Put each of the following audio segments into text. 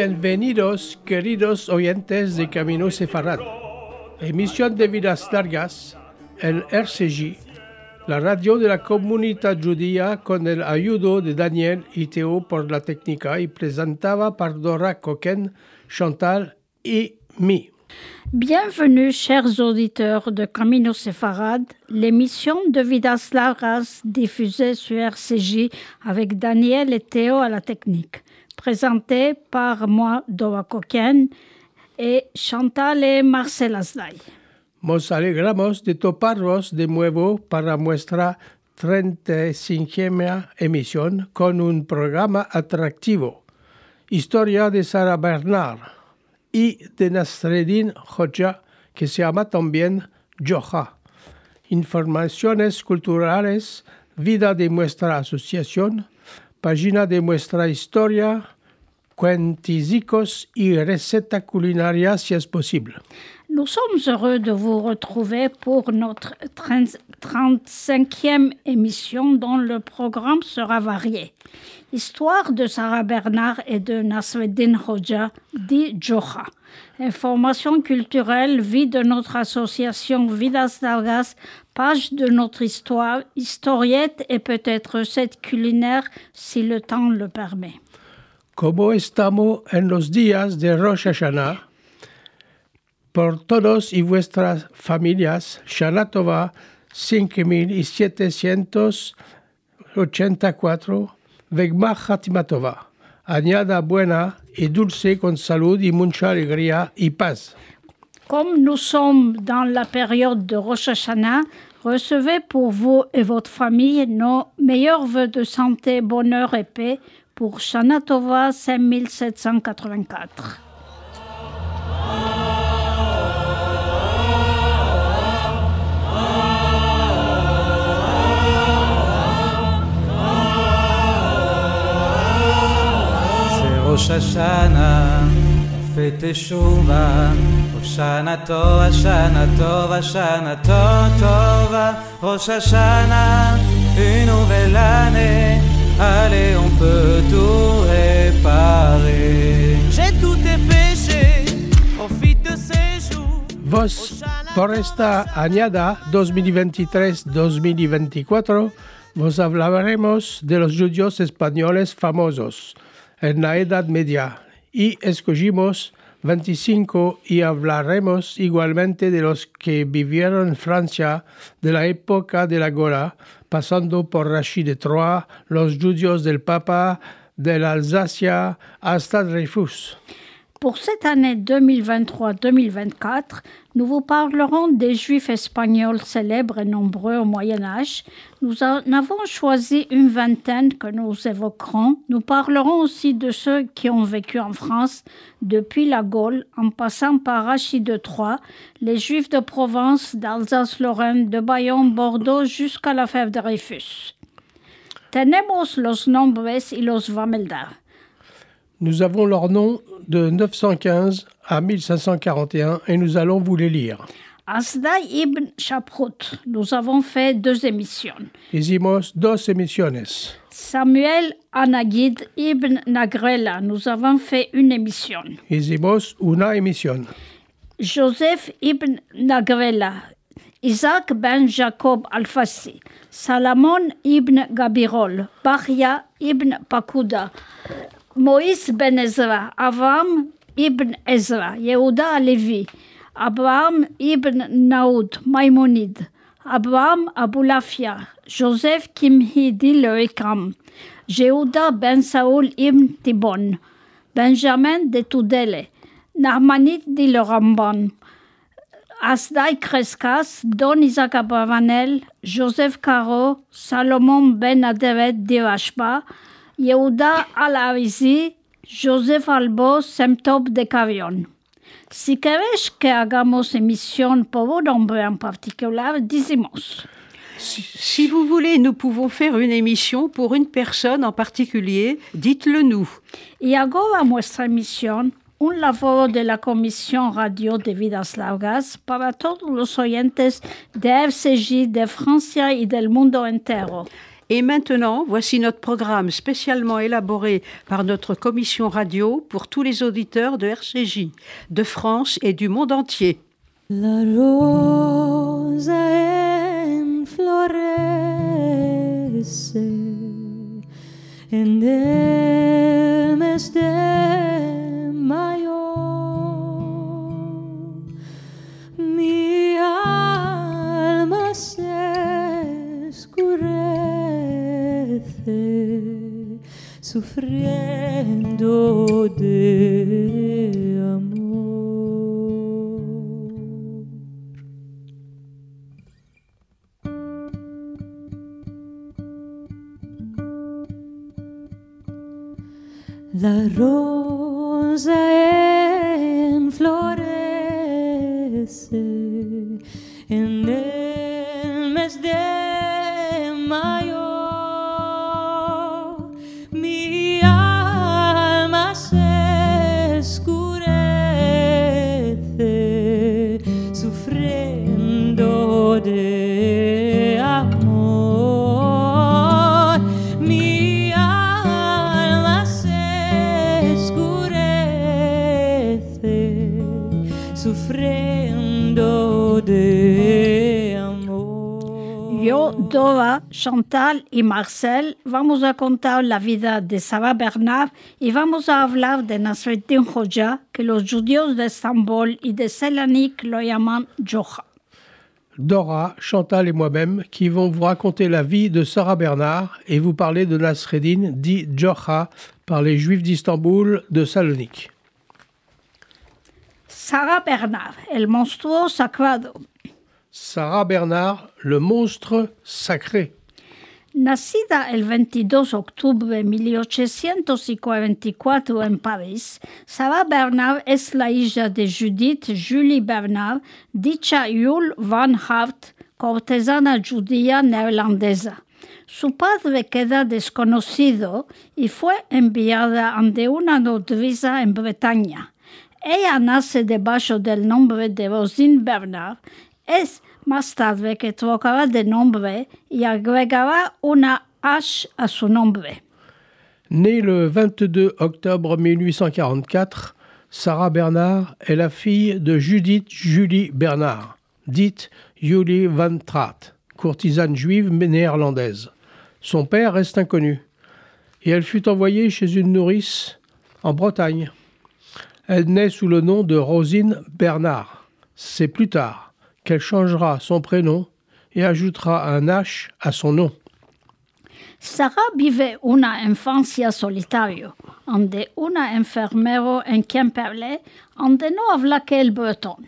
Bienvenidos, queridos oyentes de Camino Sefarad. Emisión de Vidas Largas, el RCJ, la radio de la comunidad judía con el ayudo de Daniel y Théo por la técnica y presentada par Dora Coquen, Chantal et mi. Bienvenue, chers auditeurs de Camino Sefarad, l'émission de Vidas Largas diffusée sur RCJ avec Daniel et Théo à la technique, présentée par moi, Dora Coquen, et Chantal et Marcel Asday. Nos alegramos de toparnos de nuevo para nuestra 35ª emisión con un programa atractivo, Historia de Sarah Bernard y de Nasreddin Hoxha, que se llama también Joja. Informaciones culturales, vida de nuestra asociación, página de nuestra historia, cuentisicos y receta culinaria si es posible. Nous sommes heureux de vous retrouver pour notre 35e émission dont le programme sera varié. Histoire de Sarah Bernard et de Nasreddin Hoxha, dit Joja. Information culturelle, vie de notre association Vidas Largas, page de notre histoire, historiette et peut-être recette culinaire si le temps le permet. Como estamos en los días de Rosh Hashanah, por todos y vuestras familias, Shana Tova 5784, Vegmar Hatima Tova, añada buena y dulce con salud y mucha alegría y paz. Comme nous sommes dans la période de Rosh Hashanah, recevez pour vous et votre famille nos meilleurs vœux de santé, bonheur et paix pour Shana Tova 5784. ראש השנה, פת שובה, שנה טובה, שנה טובה, שנה טובה, ראש השנה, une nouvelle année, allez on peut tout réparer. J'ai tous tes péchés, profite de ces jours. Vos, por esta añada 2023-2024, vos hablaremos de los judíos españoles famosos en la Edad Media y escogimos 25 y hablaremos igualmente de los que vivieron en Francia de la época de la Gola, pasando por Rachid de Troyes, los judíos del Papa, de la Alsacia hasta Dreyfus. Pour cette année 2023-2024, nous vous parlerons des Juifs espagnols célèbres et nombreux au Moyen-Âge. Nous en avons choisi une vingtaine que nous évoquerons. Nous parlerons aussi de ceux qui ont vécu en France depuis la Gaule, en passant par Rachid de Troyes, les Juifs de Provence, d'Alsace-Lorraine, de Bayonne, Bordeaux, jusqu'à la fève de Dreyfus. Tenemos los nombres y los vamelda. Nous avons leurs noms de 915 à 1541 et nous allons vous les lire. Asday ibn Shaprut, nous avons fait 2 émissions. Hicimos 2 emisiones. Samuel Anagid ibn Nagrela, nous avons fait 1 émission. Hicimos una emisión. Joseph ibn Nagrela, Isaac ben Jacob al-Fassi, Salamon ibn Gabirol, Bahia ibn Pakuda, Moïse ben Ezra, Avram ibn Ezra, Yehuda Alevi, Abraham ibn Naoud, Maïmonide, Abraham Aboulafia, Joseph Kimhi dit le Ekram, Yehuda ben Saoul ibn Tibon, Benjamin de Tudele, Narmanid dit le Ramban, Asday Kreskas, Don Isaac Abravanel, Joseph Caro, Salomon ben Aderet d'Irashba, Yehuda al-Arizi, Joseph Albo, Semtop de Carion. Si queréis que hagamos emisión por un nombre en particular, decimos. Si vous voulez, nous pouvons faire une émission pour une personne en particulier, dites-le nous. Y ahora nuestra emisión, un labor de la Comisión Radio de Vidas Largas para todos los oyentes de RCJ de Francia y del mundo entero. Et maintenant, voici notre programme spécialement élaboré par notre commission radio pour tous les auditeurs de RCJ, de France et du monde entier. La rosa en florece en el mes de mayo. Mi alma se escurece sufriendo de amor. La rosa en florece en el mes de mayo. Mi alma se escurece sufriendo de amor. Mi alma se escurece sufriendo de amor. Yo, Dora, Chantal y Marcel vamos a contar la vida de Sarah Bernard y vamos a hablar de Nasreddin Hoxha, que los judíos de Estambul y de Selanik lo llaman Jocha. Dora, Chantal et moi-même qui vont vous raconter la vie de Sarah Bernard et vous parler de Nasreddin, dit Jocha, par les Juifs d'Istanbul de Salonique. Sarah Bernard, el monstruo sacrado. Sarah Bernard, le monstre sacré. Nacida el 22 de octubre de 1844 en París, Sarah Bernard es la hija de Judith Julie Bernard, dicha Yul van Hart, cortesana judía neerlandesa. Su padre queda desconocido y fue enviada ante una nodriza en Bretaña. Ella nace debajo del nombre de Rosine Bernard. Es más tarde que trocará de nombre y agregará una H a su nombre. Née le 22 octobre 1844, Sarah Bernard est la fille de Judith Julie Bernard, dite Julie van Traat, courtisane juive néerlandaise. Son père reste inconnu et elle fut envoyée chez une nourrice en Bretagne. Elle naît sous le nom de Rosine Bernard. C'est plus tard qu'elle changera son prénom et ajoutera un H à son nom. Sarah vive una infancia solitario, donde una enfermero en Quimperlé, donde no habla que el bretón.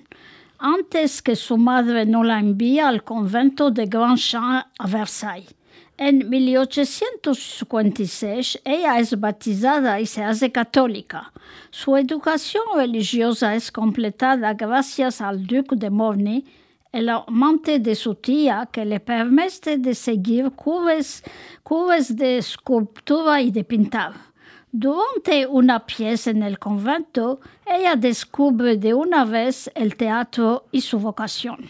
Antes que su madre no la envía al convento de Grandchamp a Versailles. En 1856, ella es bautizada y se hace católica. Su educación religiosa es completada gracias al duque de Morny, el amante de su tía, que le permite de seguir cursos de escultura y de pintar. Durante una pieza en el convento, ella descubre de una vez el teatro y su vocación.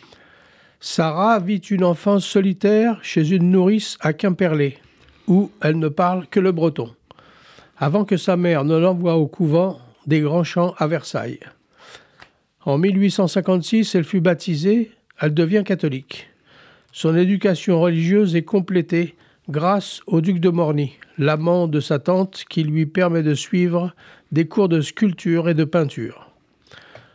Sarah vit une enfance solitaire chez une nourrice à Quimperlé, où elle ne parle que le breton, avant que sa mère ne l'envoie au couvent des Grandchamps à Versailles. En 1856, elle fut baptisée, elle devient catholique. Son éducation religieuse est complétée grâce au duc de Morny, l'amant de sa tante, qui lui permet de suivre des cours de sculpture et de peinture.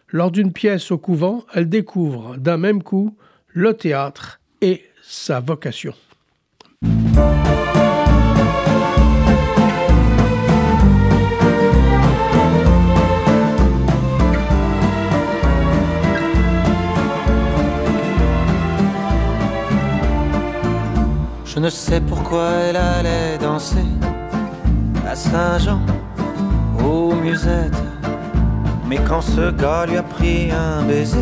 Lors d'une pièce au couvent, elle découvre d'un même coup le théâtre et sa vocation. Je ne sais pourquoi elle allait danser à Saint-Jean, aux musettes. Mais quand ce gars lui a pris un baiser,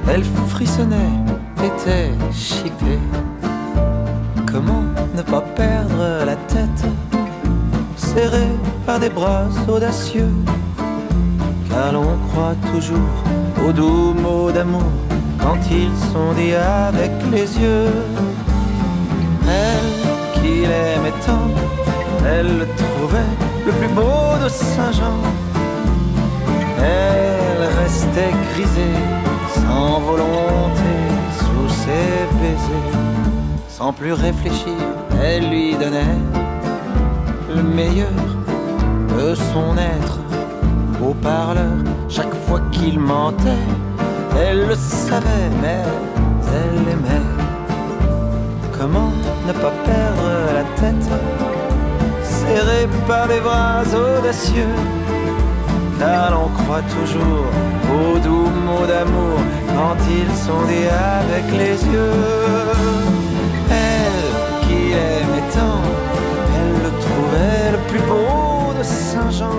elle frissonnait, était chippée. Comment ne pas perdre la tête, serrée par des bras audacieux, car l'on croit toujours aux doux mots d'amour quand ils sont dits avec les yeux. Elle qui qu'il aimait tant, elle le trouvait le plus beau de Saint-Jean. Elle restait grisée, sans volonté, sous ses baisers. Sans plus réfléchir, elle lui donnait le meilleur de son être. Beau parleur, chaque fois qu'il mentait, elle le savait, mais elle aimait. Comment ne pas perdre la tête, serré par des bras audacieux, car l'on croit toujours aux doux mots d'amour quand ils sont dits avec les yeux. Elle qui aimait tant, elle le trouvait le plus beau de Saint-Jean.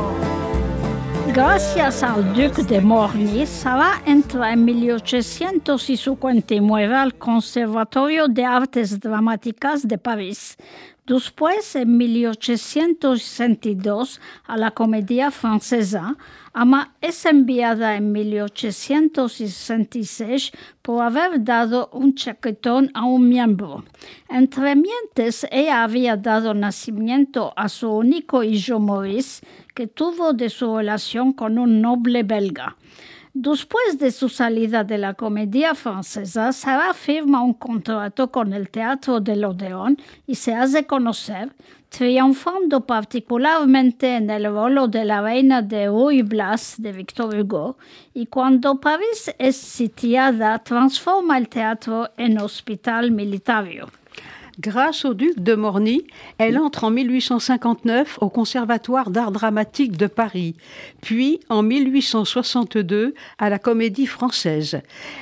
Gracias al Duque de Morny, Sara entra en 1859 al Conservatorio de Artes Dramáticas de París. Después, en 1862, a la Comedia Francesa. Ama es enviada en 1866 por haber dado un chaquetón a un miembro. Entre mientes, ella había dado nacimiento a su único hijo Maurice, que tuvo de su relación con un noble belga. Después de su salida de la Comedia Francesa, Sara firma un contrato con el Teatro del Odeón y se hace conocer, triunfando particularmente en el rol de la reina de Ruy Blas de Victor Hugo, y cuando París es sitiada, transforma el teatro en hospital militario. Grâce au duc de Morny, elle entre en 1859 au Conservatoire d'art dramatique de Paris, puis en 1862 à la Comédie Française.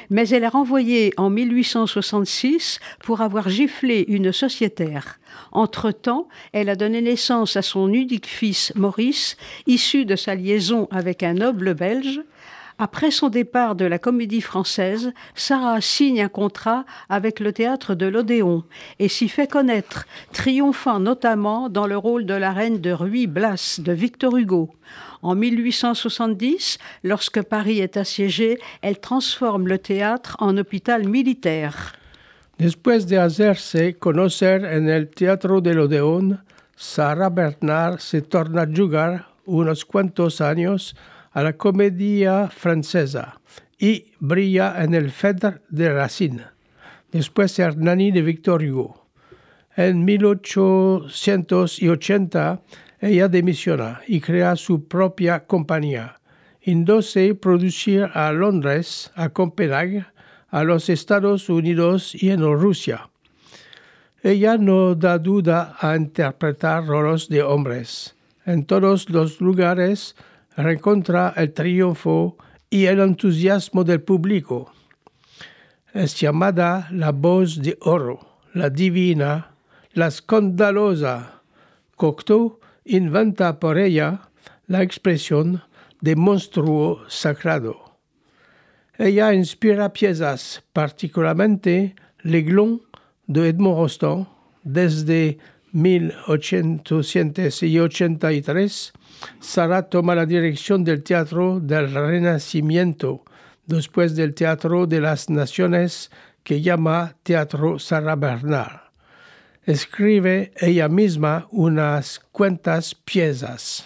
Mais elle est renvoyée en 1866 pour avoir giflé une sociétaire. Entre-temps, elle a donné naissance à son unique fils Maurice, issu de sa liaison avec un noble belge. Après son départ de la Comédie Française, Sara signe un contrat avec le Théâtre de l'Odéon et s'y fait connaître, triomphant notamment dans le rôle de la reine de Ruy Blas de Victor Hugo. En 1870, lorsque Paris est assiégé, elle transforme le théâtre en hôpital militaire. Después de hacerse conocer en el Teatro del Odeón, Sara Bernard se torna a jugar unos cuantos años a la Comedia Francesa y brilla en el Phèdre de Racine, después Hernani de Victor Hugo. En 1880 ella demisiona y crea su propia compañía, yéndose producir a Londres, a Copenhague, a los Estados Unidos y en Rusia. Ella no da duda a interpretar roles de hombres. En todos los lugares reencontra el triunfo y el entusiasmo del público. Es llamada la voz de oro, la divina, la escandalosa. Cocteau inventa por ella la expresión de monstruo sagrado. Ella inspira piezas, particularmente L'Aiglon de Edmond Rostand, desde 1883. Sara toma la dirección del Teatro del Renacimiento, después del Teatro de las Naciones, que llama Teatro Sara Bernard. Escribe ella misma unas cuantas piezas.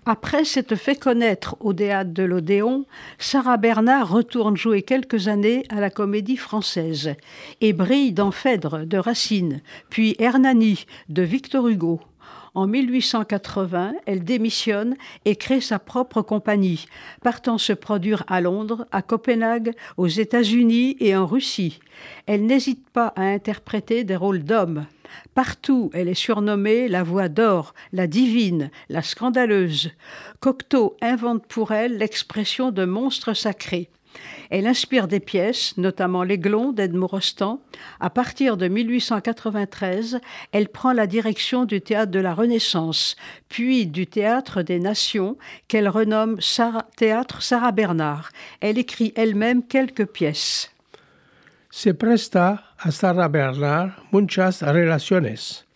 Après s'être fait connaître au Théâtre de l'Odéon, Sara Bernard retourne jouer quelques années à la Comédie Française et brille dans Phèdre de Racine, puis Hernani de Victor Hugo. En 1880, elle démissionne et crée sa propre compagnie, partant se produire à Londres, à Copenhague, aux États-Unis et en Russie. Elle n'hésite pas à interpréter des rôles d'hommes. Partout, elle est surnommée la voix d'or, la divine, la scandaleuse. Cocteau invente pour elle l'expression de monstre sacré. Elle inspire des pièces, notamment L'Aiglon d'Edmond Rostand. À partir de 1893, elle prend la direction du Théâtre de la Renaissance, puis du Théâtre des Nations, qu'elle renomme Théâtre Sara Bernard. Elle écrit elle-même quelques pièces. Se presta a Sara Bernard muchas relaciones.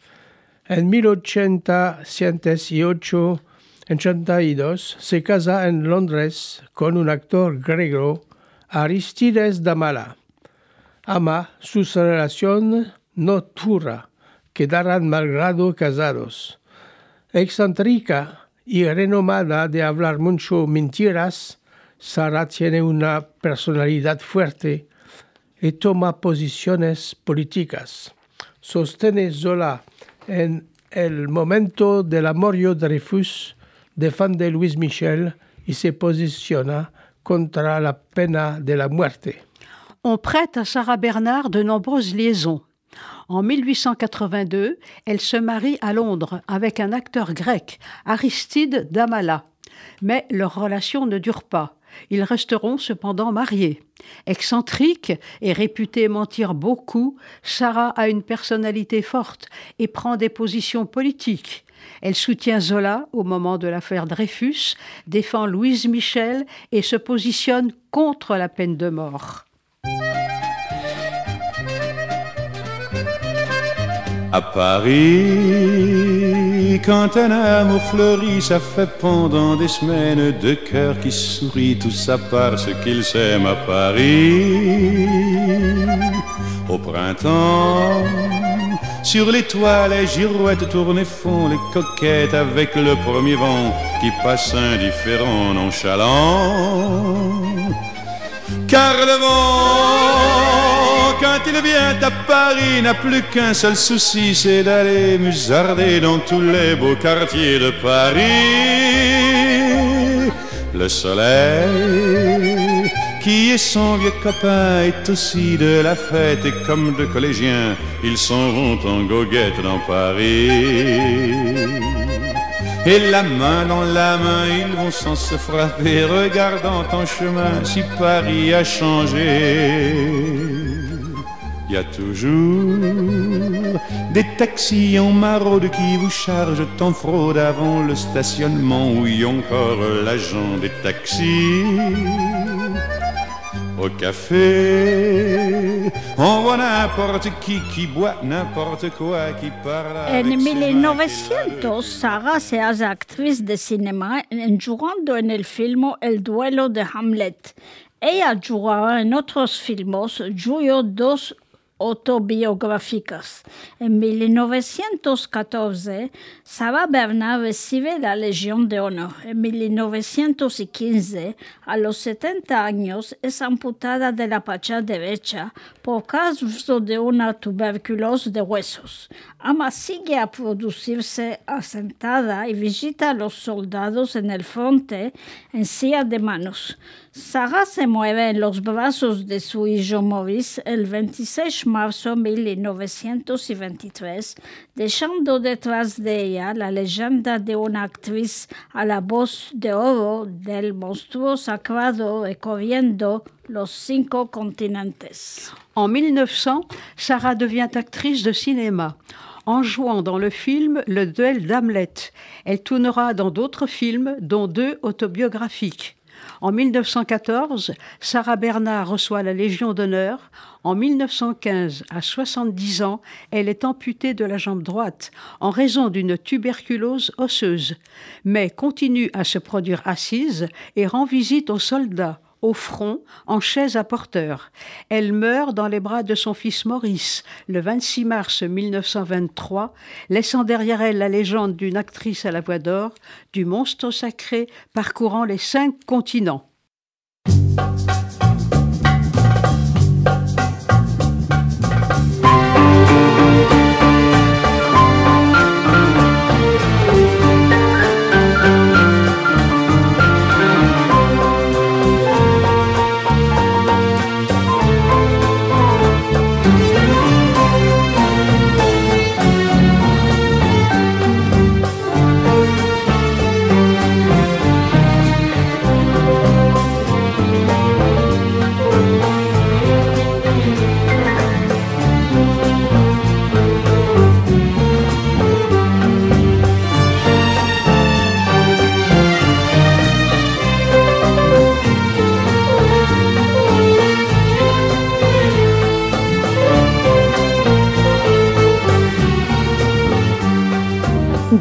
En 1882 se casa en Londres con un actor griego, Aristides Damala. Ama sus relaciones no dura, quedaran malgrado casados. Excéntrica y renomada de hablar mucho mentiras, Sara tiene una personalidad fuerte y toma posiciones políticas. Sostiene Zola en el momento del amorío de Dreyfus, defiende Louise Michel y se posiciona contre la pena de la muerte. On prête à Sarah Bernhardt de nombreuses liaisons. En 1882, elle se marie à Londres avec un acteur grec, Aristide Damala. Mais leur relation ne dure pas. Ils resteront cependant mariés. Excentrique et réputée mentir beaucoup, Sarah a une personnalité forte et prend des positions politiques. Elle soutient Zola au moment de l'affaire Dreyfus, défend Louise Michel et se positionne contre la peine de mort. À Paris, quand un amour fleurit, ça fait pendant des semaines deux cœurs qui sourient, tout ça parce qu'ils s'aiment à Paris. Au printemps, sur les toits, les girouettes tournent et font les coquettes avec le premier vent qui passe indifférent, nonchalant. Car le vent, quand il vient à Paris, n'a plus qu'un seul souci, c'est d'aller musarder dans tous les beaux quartiers de Paris. Le soleil, qui est son vieux copain, est aussi de la fête, et comme deux collégiens, ils s'en vont en goguette dans Paris. Et la main dans la main, ils vont sans se frapper, regardant en chemin si Paris a changé. Il y a toujours des taxis en maraude qui vous chargent en fraude avant le stationnement, où y a encore l'agent des taxis. Au café, on voit n'importe qui boit n'importe quoi, qui parle avec En 1900, Sara se hace actriz de cinema jugando en el filme El duelo de Hamlet. Ella jugaba en otros filmes, Juyo dos autobiográficas. En 1914, Sarah Bernhardt recibe la Legión de Honor. En 1915, a los 70 años, es amputada de la pacha derecha por causa de una tuberculosis de huesos. Ama sigue a producirse asentada y visita a los soldados en el frente en silla de manos. Sarah se muere en los brazos de su hijo Maurice el 26 de marzo de 1923, dejando detrás de ella la leyenda de una actriz a la voz de oro del monstruo sagrado recorriendo los 5 continentes. En 1900, Sarah devient actrice de cinéma. En jouant dans le film Le duel d'Hamlet, elle tournera dans d'autres films, dont 2 autobiographiques. En 1914, Sarah Bernhardt reçoit la Légion d'honneur. En 1915, à 70 ans, elle est amputée de la jambe droite en raison d'une tuberculose osseuse, mais continue à se produire assise et rend visite aux soldats, au front, en chaise à porteur. Elle meurt dans les bras de son fils Maurice le 26 mars 1923, laissant derrière elle la légende d'une actrice à la voix d'or, du monstre sacré parcourant les 5 continents.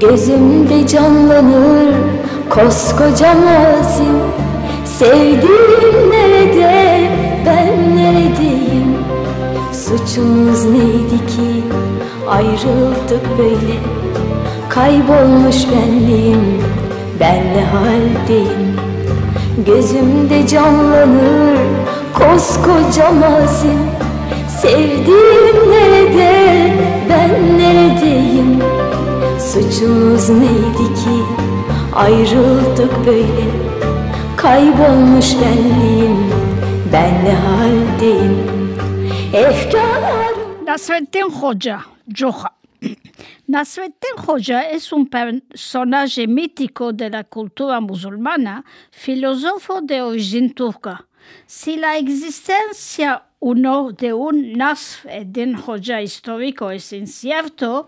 Gözümde canlanır koskoca mazim. Sevdiğim nerede, ben neredeyim? Suç Suçumuz neydi ki ayrıldık böyle? Kaybolmuş benliğim, ben ne haldeyim? Gözümde canlanır koskoca mazim. Sevdiğim nerede, ben neredeyim? Suçumuz neydi ki ayrıldık böyle? Kaybolmuş benliğim, ben ne haldeyim? Efkarlarım. Nasreddin Hoxha, Joha. Nasreddin Hoxha es un personaje mítico de la cultura musulmana, filósofo de origen turca. Si la existencia de un Nasreddin Hoxha histórico es incierto,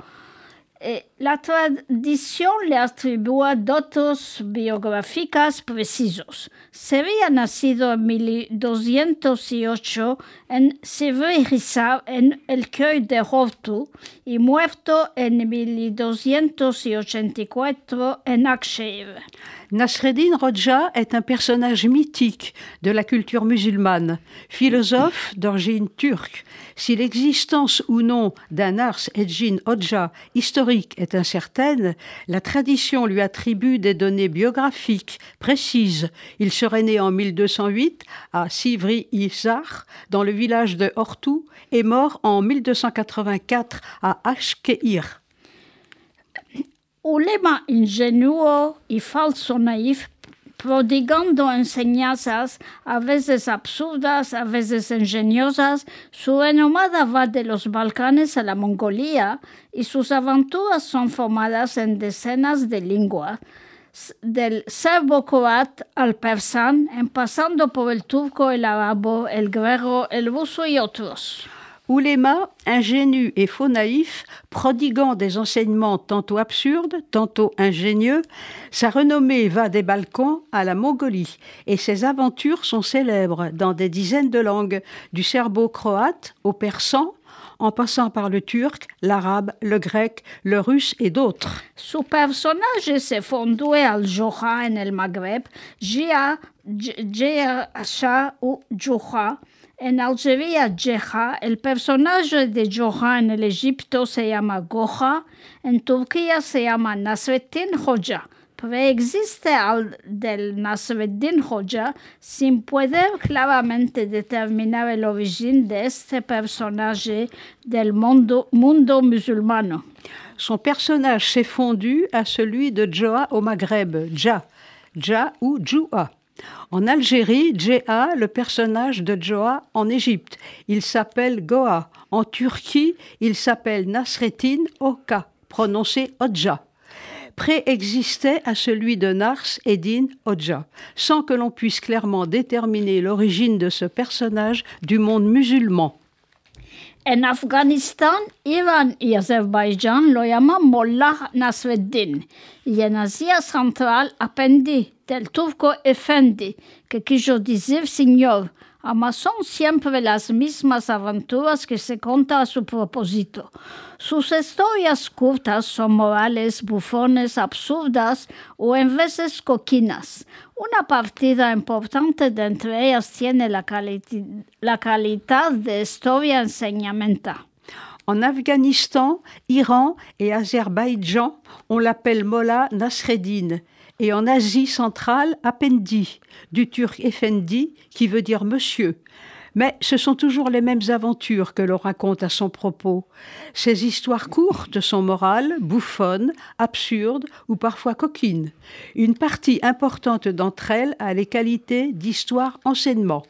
la tradición le atribúa datos biográficos precisos. Sería nacido en 1208 en Sivri-Rizal, en el Creux de Hortu, y muerto en 1284 en Akshir. Nasreddin Hoxha est un personnage mythique de la culture musulmane, philosophe d'origine turque. Si l'existence ou non d'un Nasreddin Hoxha historique est incertaine, la tradition lui attribue des données biographiques précises. Il serait né en 1208 à Sivri-Rizal, dans le village de Hortu, et mort en 1284 à Ashkeir. Ulema ingenuo y falso naif, prodigando enseñanzas, a veces absurdas, a veces ingeniosas, su renomada va de los Balcanes a la Mongolia y sus aventuras son formadas en decenas de lenguas, del serbo-croate al persán, pasando por el turco, el arabo, el griego, el ruso y otros. Ulema, ingénu et faux naïf, prodiguant des enseignements tantôt absurdes, tantôt ingénieux, sa renommée va des Balkans à la Mongolie et ses aventures sont célèbres dans des dizaines de langues, du serbo-croate au persan, en passant par le turc, l'arabe, le grec, le russe et d'autres. Su personaje se fundó al Joha en el Magreb, Jia, ou Juha. En Algeria, Jeha, el personaje de Joha en el Egipto se llama Goja, en Turquía se llama Nasreddin Hoxha. Preexiste al del Nasreddin Hoxha sin poder claramente determinar el origen de este personaje del mundo musulmano. Son personnage s'est fondu à celui de Joa au Maghreb, Dja ou Djoua. En Algérie, Djeha, le personnage de Joa en Égypte. Il s'appelle Goa. En Turquie, il s'appelle Nasreddin Hoxha, prononcé Hoxha. Préexistait à celui de Nasreddin Hoxha, sans que l'on puisse clairement déterminer l'origine de ce personnage du monde musulman. En Afganistán, Irán y Azerbaiyán lo llaman Mollah Nasreddin y en Asia Central Appendi, del turco Efendi, que quiso decir señor. Amas son siempre las mismas aventuras que se cuentan a su propósito. Sus historias cortas son morales, bufones, absurdas o en veces coquinas. Una partida importante de entre ellas tiene la calidad de historia enseñamenta. En Afghanistan, Iran et Azerbaïdjan, on l'appelle Mollah Nasreddin. Et en Asie centrale, Appendi, du turc Efendi, qui veut dire monsieur. Mais ce sont toujours les mêmes aventures que l'on raconte à son propos. Ces histoires courtes sont morales, bouffonnes, absurdes ou parfois coquines. Une partie importante d'entre elles a les qualités d'histoire-enseignement.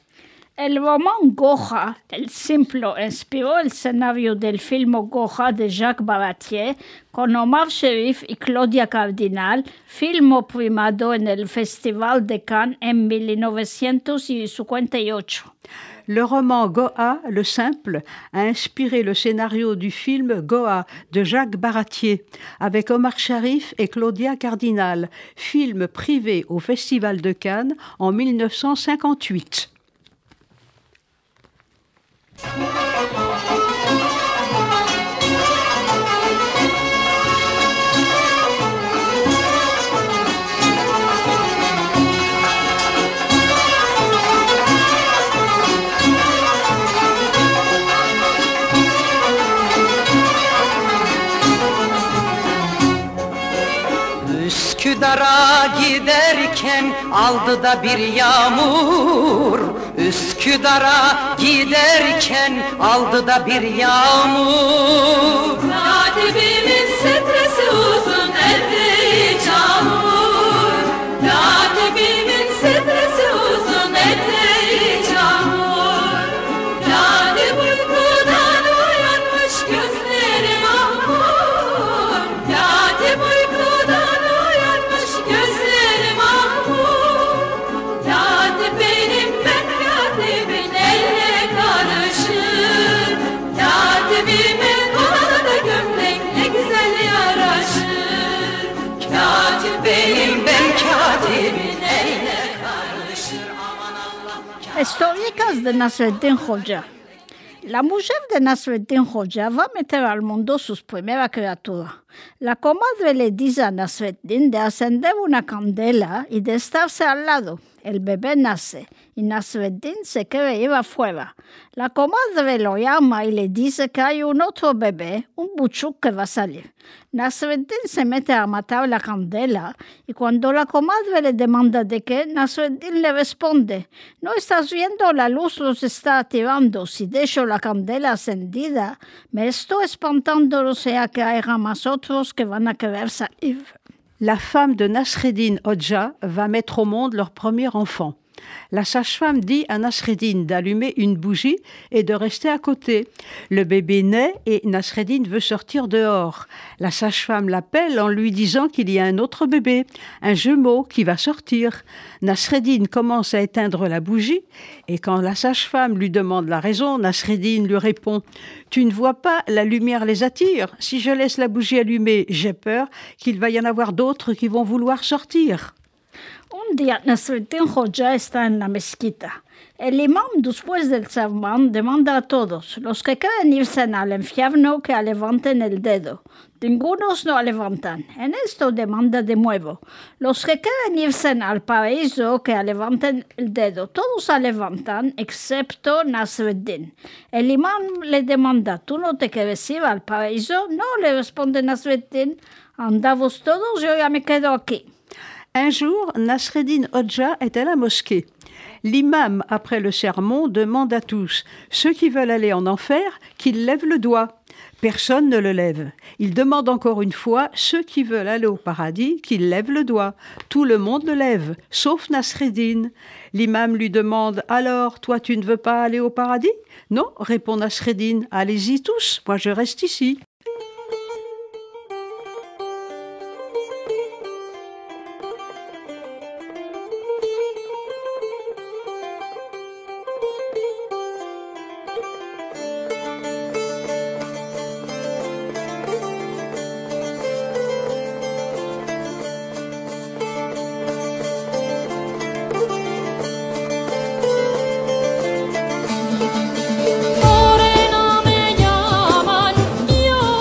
El román Goja, el Simplo, inspiró el escenario del film Goja de Jacques Baratier con Omar Sharif y Claudia Cardinal, film primado en el Festival de Cannes en 1958. Le roman Goa, le Simple, a inspiré le scénario du film Goa de Jacques Baratier, avec Omar Sharif et Claudia Cardinal, film privé au Festival de Cannes en 1958. Üsküdar'a giderken aldı da bir yağmur. Üsküdar'a giderken aldı da bir yağmur. Katibimin stresi uzun eteği çamur. Katibimin stresi uzun eteği çamur. Katip uykudan uyanmış gözleri mahmur. Katip uykudan uyanmış gözleri mahmur. Katip benim ben katibin elle karışır. Katibimin koluna da gömlek ne güzel yaraşır. Katip benim ben katibin eyle karışır. Aman Allah. Históricas de Nasreddin Hoxha. La mujer de Nasreddin Hoxha va meter al mundo sus primera criatura. La comadre le dice a Nasreddin de encender una candela y de estarse al lado. El bebé nace y Nasreddin se quiere ir afuera. La comadre lo llama y le dice que hay un otro bebé, un buchuk que va a salir. Nasreddin se mete a matar la candela y cuando la comadre le demanda de qué, Nasreddin le responde: ¿no estás viendo? La luz los está atirando. Si dejo la candela encendida, me estoy espantando, o sea que hay más otros que van a querer salir. La femme de Nasreddin Hoxha va mettre au monde leur premier enfant. La sage-femme dit à Nasreddin d'allumer une bougie et de rester à côté. Le bébé naît et Nasreddin veut sortir dehors. La sage-femme l'appelle en lui disant qu'il y a un autre bébé, un jumeau qui va sortir. Nasreddin commence à éteindre la bougie et quand la sage-femme lui demande la raison, Nasreddin lui répond: « Tu ne vois pas, la lumière les attire. Si je laisse la bougie allumée, j'ai peur qu'il va y en avoir d'autres qui vont vouloir sortir. » Un día Nasreddin Hoxha está en la mezquita. El imam, después del sermón, demanda a todos, los que quieren irse al infierno, que levanten el dedo. Ningunos no levantan. En esto demanda de nuevo. Los que quieren irse al paraíso, que levanten el dedo. Todos levantan, excepto Nasreddin. El imam le demanda: ¿tú no te quieres ir al paraíso? No, le responde Nasreddin. Andavos todos, yo ya me quedo aquí. Un jour, Nasreddin Hoxha est à la mosquée. L'imam, après le sermon, demande à tous, ceux qui veulent aller en enfer, qu'ils lèvent le doigt. Personne ne le lève. Il demande encore une fois, ceux qui veulent aller au paradis, qu'ils lèvent le doigt. Tout le monde le lève, sauf Nasreddin. L'imam lui demande, alors, toi tu ne veux pas aller au paradis? Non, répond Nasreddin, allez-y tous, moi je reste ici. Morena me llaman, yo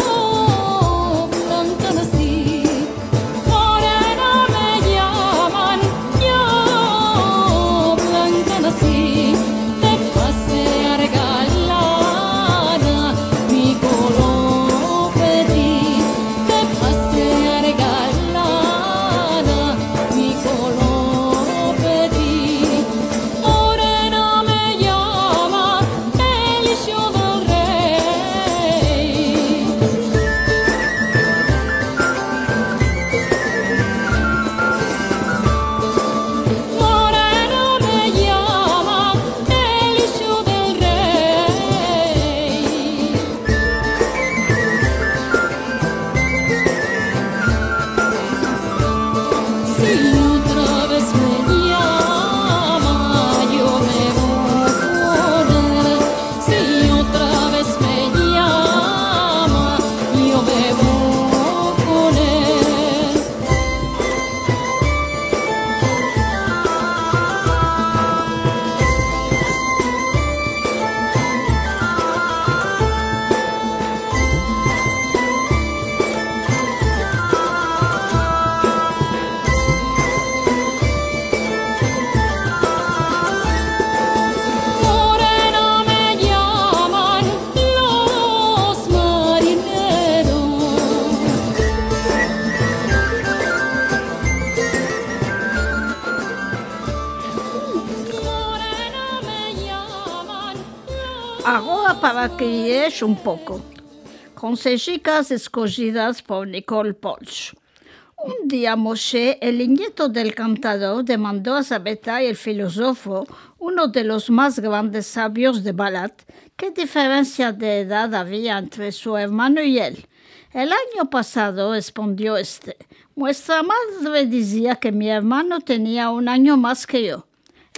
vaquilles un poco. Consejicas escogidas por Nicole Polch. Un día Moshe, el nieto del cantador, demandó a Sabbatai, el filósofo, uno de los más grandes sabios de Balat, qué diferencia de edad había entre su hermano y él. El año pasado, respondió nuestra madre decía que mi hermano tenía un año más que yo.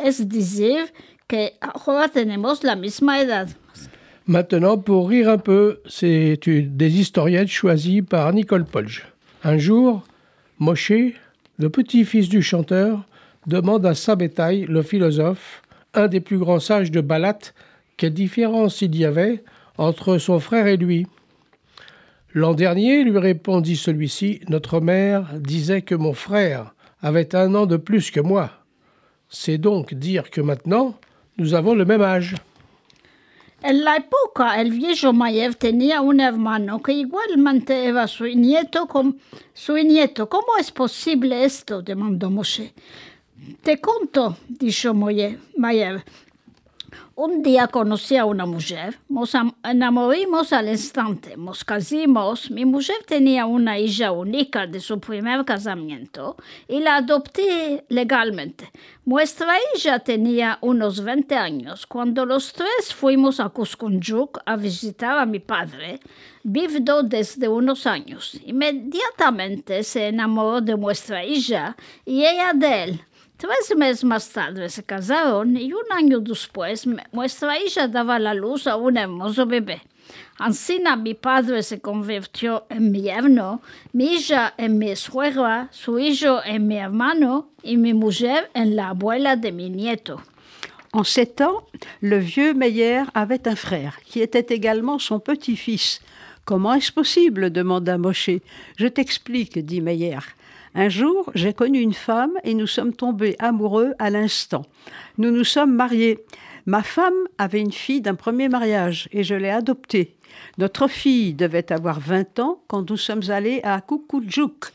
Es decir, que ahora tenemos la misma edad. Maintenant, pour rire un peu, c'est des historiettes choisies par Nicole Polch. Un jour, Moshe, le petit-fils du chanteur, demande à Sabbatai, le philosophe, un des plus grands sages de Balat, quelle différence il y avait entre son frère et lui. L'an dernier, lui répondit celui-ci, notre mère disait que mon frère avait 1 an de plus que moi. C'est donc dire que maintenant, nous avons le même âge. En la época, el viejo Mayev tenía un hermano que igualmente era su nieto. ¿Cómo es posible esto?, demandó Moshe. Te conto, dijo Mayev. Un día conocí a una mujer, nos enamoramos al instante, nos casimos. Mi mujer tenía una hija única de su primer casamiento y la adopté legalmente. Nuestra hija tenía unos 20 años. Cuando los tres fuimos a Cuscunjuk a visitar a mi padre, vivió desde unos años. Inmediatamente se enamoró de nuestra hija y ella de él. 3 meses más tarde se casaron y 1 año después nuestra hija daba la luz a un hermoso bebé. Así mi padre se convirtió en mi yerno, mi hija en mi suegra, su hijo en mi hermano y mi mujer en la abuela de mi nieto. En 7 ans, le vieux Meyer avait un frère qui était également son petit-fils. « Comment est-ce possible ?» demanda Moshe. « Je t'explique, dit Meyer. Un jour, j'ai connu une femme et nous sommes tombés amoureux à l'instant. Nous nous sommes mariés. Ma femme avait une fille d'un premier mariage et je l'ai adoptée. Notre fille devait avoir 20 ans quand nous sommes allés à Kukudjuk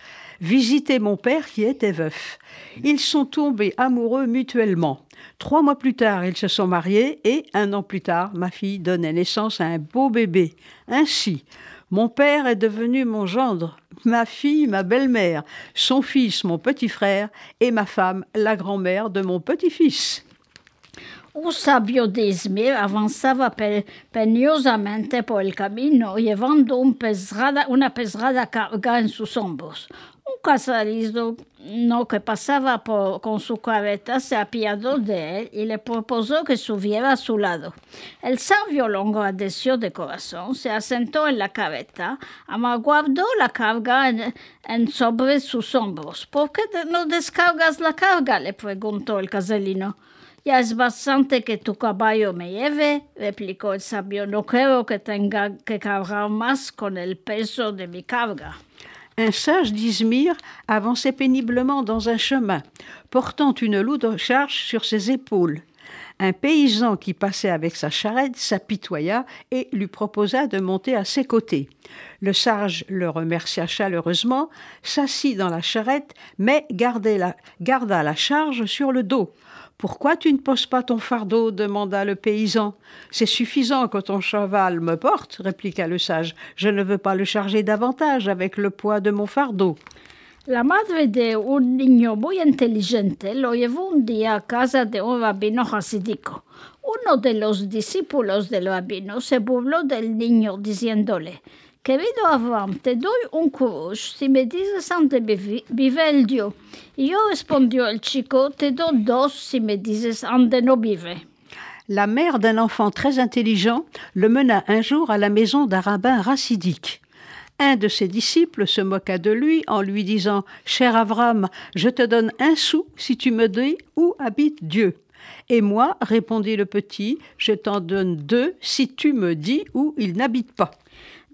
visiter mon père qui était veuf. Ils sont tombés amoureux mutuellement. 3 mois plus tard, ils se sont mariés et 1 an plus tard, ma fille donnait naissance à un beau bébé. Ainsi, mon père est devenu mon gendre, ma fille, ma belle-mère, son fils, mon petit frère, et ma femme, la grand-mère de mon petit-fils. Un sabio de Izmir avanzaba peniosamente por el camino, llevando una pesada carga en sus hombros. Un casarizo que pasaba con su carreta se apiadó de él y le propuso que subiera a su lado. El sabio lo agradeció de corazón, se asentó en la carreta, guardó la carga sobre sus hombros. ¿Por qué no descargas la carga?, le preguntó el casalino. Ya es bastante que tu caballo me lleve, replicó el sabio. No creo que tenga que cargar más con el peso de mi carga. Un sage d'Izmir avançait péniblement dans un chemin, portant une lourde charge sur ses épaules. Un paysan qui passait avec sa charrette s'apitoya et lui proposa de monter à ses côtés. Le sage le remercia chaleureusement, s'assit dans la charrette, mais garda la charge sur le dos. « Pourquoi tu ne poses pas ton fardeau ?» demanda le paysan. « C'est suffisant que ton cheval me porte, » répliqua le sage. « Je ne veux pas le charger davantage avec le poids de mon fardeau. » La madre de un niño muy inteligente lo llevó un día a casa de un rabino hasídico. Uno de los discípulos del rabino se burló del niño diciéndole: «Querido Abraham, te doy un kurush si me dices dónde vive el Dios». Y yo, respondió el chico, te doy 2 si me dices dónde no vive. La mère d'un enfant très intelligent le mena un jour à la maison d'un rabbin racidique. Un de ses disciples se moqua de lui en lui disant « Cher Abraham, je te donne 1 sou si tu me dis où habite Dieu. » « Et moi, répondit le petit, je t'en donne 2 si tu me dis où il n'habite pas. »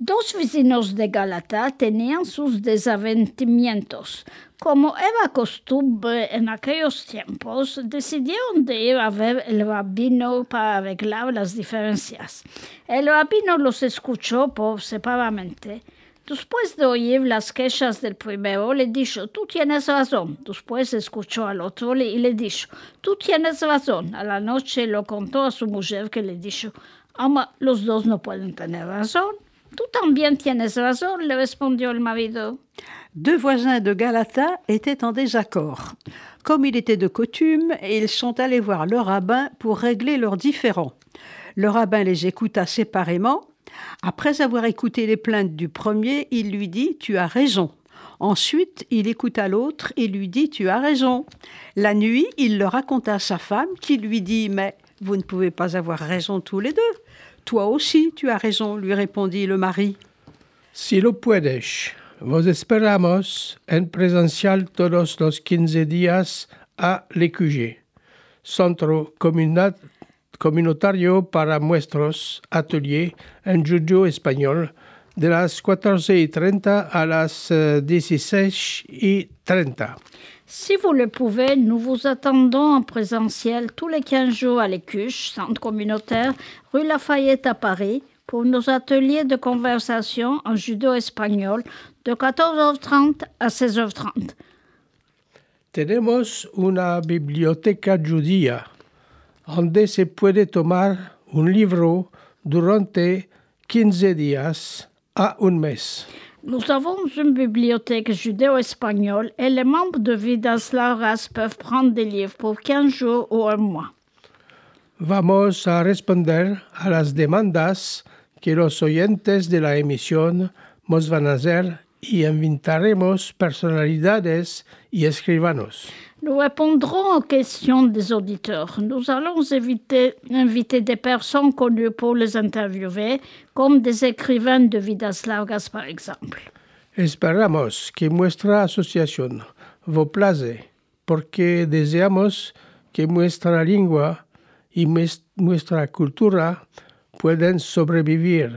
2 vecinos de Galata tenían sus desavenimientos. Como era costumbre en aquellos tiempos, decidieron de ir a ver el rabino para arreglar las diferencias. El rabino los escuchó separadamente. Después de oír las quejas del primero, le dijo: «Tú tienes razón». Después escuchó al otro y le dijo: «Tú tienes razón». A la noche lo contó a su mujer, que le dijo: Ama los dos no pueden tener razón. Tú también tienes razón, le respondió el marido. Deux voisins de Galata étaient en désaccord. Comme il était de coutume, ils sont allés voir le rabbin pour régler leurs différends. Le rabbin les écouta séparément. Après avoir écouté les plaintes du premier, il lui dit « Tu as raison ». Ensuite, il écouta l'autre et lui dit « Tu as raison ». La nuit, il le raconta à sa femme qui lui dit « Mais vous ne pouvez pas avoir raison tous les deux. Toi aussi, tu as raison », lui répondit le mari. Si lo puedes, vos esperamos en presencial todos los 15 días a l'EQG, Centro Comunitario para Nuestros Ateliers en Judeo-Español, de las 14:30 a las 16:30. Si vous le pouvez, nous vous attendons en présentiel tous les 15 jours à l'Écuche, centre communautaire, rue Lafayette à Paris, pour nos ateliers de conversation en judéo-espagnol de 14h30 à 16h30. Tenemos una biblioteca judía donde se puede tomar un libro durante 15 días a un mes. Nous avons une bibliothèque judéo-espagnole et les membres de Vidas Largas peuvent prendre des livres pour 15 jours ou un mois. Vamos a responder a las demandas que los oyentes de la emisión nos van a hacer y invitaremos personalidades y escribanos. Nous répondrons aux questions des auditeurs. Nous allons inviter des personnes connues pour les interviewer, comme des écrivains de Vidas Largas, par exemple. Esperamos que nuestra asociación vos place, porque deseamos que nuestra lengua y nuestra cultura pueden sobrevivir,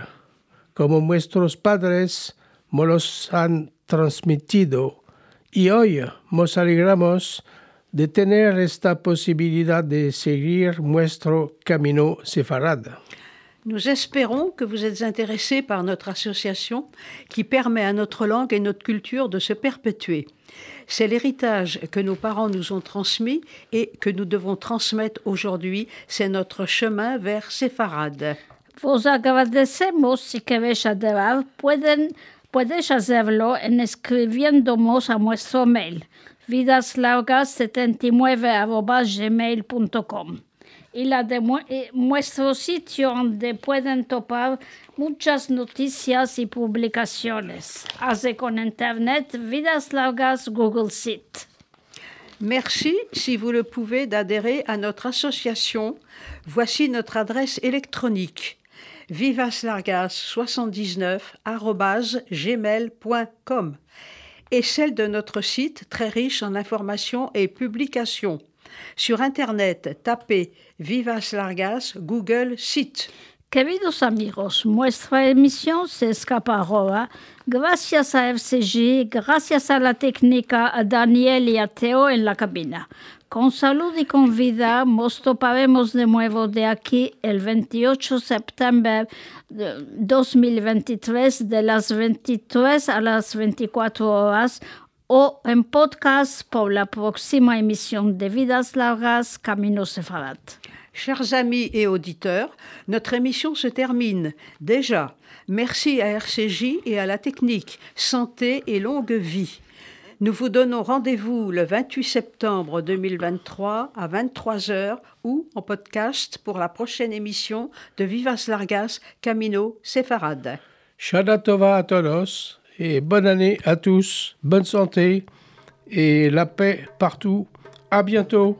como nuestros padres nos los han transmitido. Y hoy nos alegramos de tener esta posibilidad de seguir nuestro camino séfarade. Nous espérons que vous êtes intéressés par notre association qui permet à notre langue et notre culture de se perpétuer. C'est l'héritage que nos parents nous ont transmis et que nous devons transmettre aujourd'hui. C'est notre chemin vers séfarade. Vos agradecemos si queréis adherir. Puedes hacerlo en escribiéndonos a nuestro mail vidaslargas79@gmail.com y la de nuestro sitio donde pueden topar muchas noticias y publicaciones. Hace con Internet Vidas Largas Google Site. Merci, si vous le pouvez, d'adhérer à notre association. Voici notre adresse électronique vivaslargas79@gmail.com et celle de notre site très riche en informations et publications. Sur Internet, tapez Vivas Largas Google Site. Queridos amigos, nuestra emisión se escapa ahora. Gracias a FCG, gracias a la técnica, a Daniel y a Teo en la cabina. Con salud y con vida, nos toparemos de nuevo de aquí el 28 de septiembre de 2023 de las 23 a las 24 horas o en podcast por la próxima emisión de Vidas Largas Camino Sefarad. Chers amis et auditeurs, notre émission se termine. Déjà, merci à RCJ et à la technique. Santé et longue vie. Nous vous donnons rendez-vous le 28 septembre 2023 à 23h ou en podcast pour la prochaine émission de Vivas Largas Camino Sefarad. Shana Tova a todos et bonne année à tous, bonne santé et la paix partout. À bientôt.